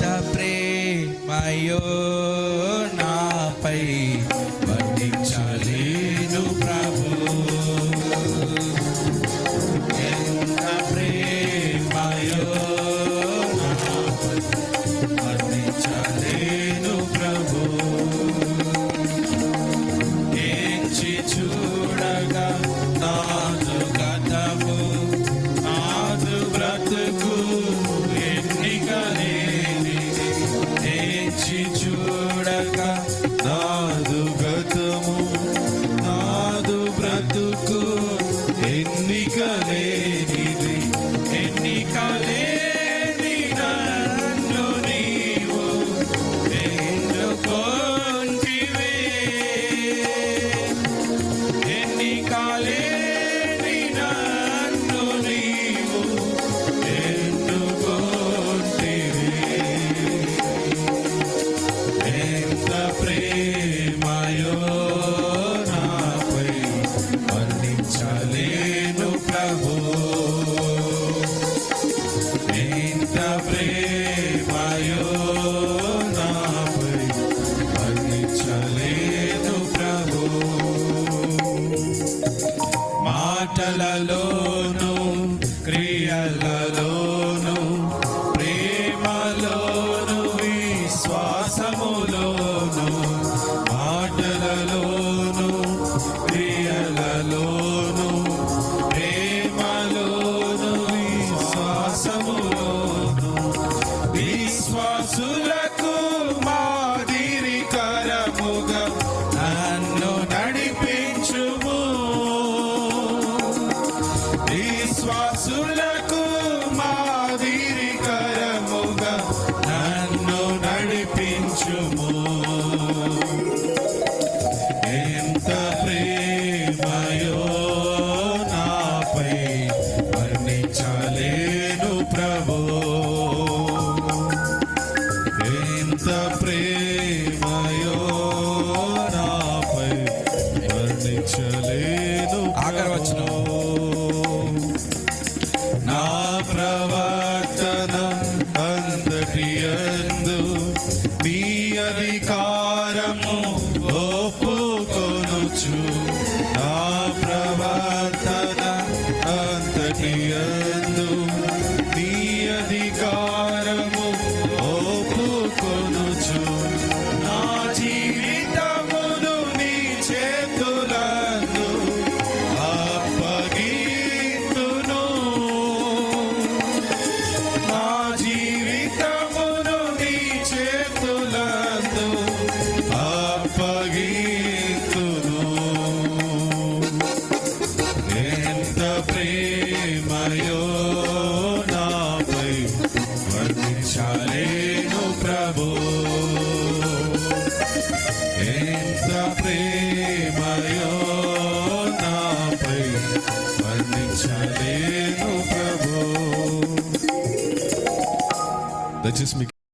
ఎంత ప్రేమయో నాపై వర్ణించలేను ప్రభు. ఎంత ప్రేమయో నాపై వర్ణించలేను ప్రభు. ఎంచి చూడగా నాదు గతము నాదు బ్రతుకు చూడగా నాదు గతము నాదు బ్రతుకు ఎన్నికలేనిది ఎన్నికలేని నన్ను నీవు ఎన్నుకొంటివే. ఎన్నికలేని నన్ను నీవు ఎంత ప్రేమయో నాపై వర్ణించలేను ప్రభు. ఎంత ప్రేమయో నాపై వర్ణించలేను ప్రభు. మాటలలోను క్రియలలోను ప్రేమలోను విశ్వాసములోను మాటలలోను క్రియలలోను ప్రేమలోను విశ్వాసములోను విశ్వాసులకు మాదిరికరముగా నన్ను నడిపించుము. విశ్వాసులకు మాదిరికరముగా నన్ను నడిపించుము. ఎంత ప్రేమయో నాపై వర్ణించలేను ప్రభు. ఎంత ప్రేమయో నాపై వర్ణించలేను. ఆఖరి వచనం. నా ప్రవర్తన అంతటియందు నీ అధికారము ఒప్పుకొనుచు. నా ప్రవర్తన అంతటియందు నీ అధికారము ఒప్పుకొనుచు. నా జీవితమును నీ చేతులందు అప్పగిస్తును. నా జీవితమును నీ చేతులందు అప్పగిస్తును. ఎంత ప్రేమయో నాపై వర్ణించలేను ప్రభు. ఎంత ప్రేమయో నాపై వర్ణించలేను ప్రభు. దయచేసి మీ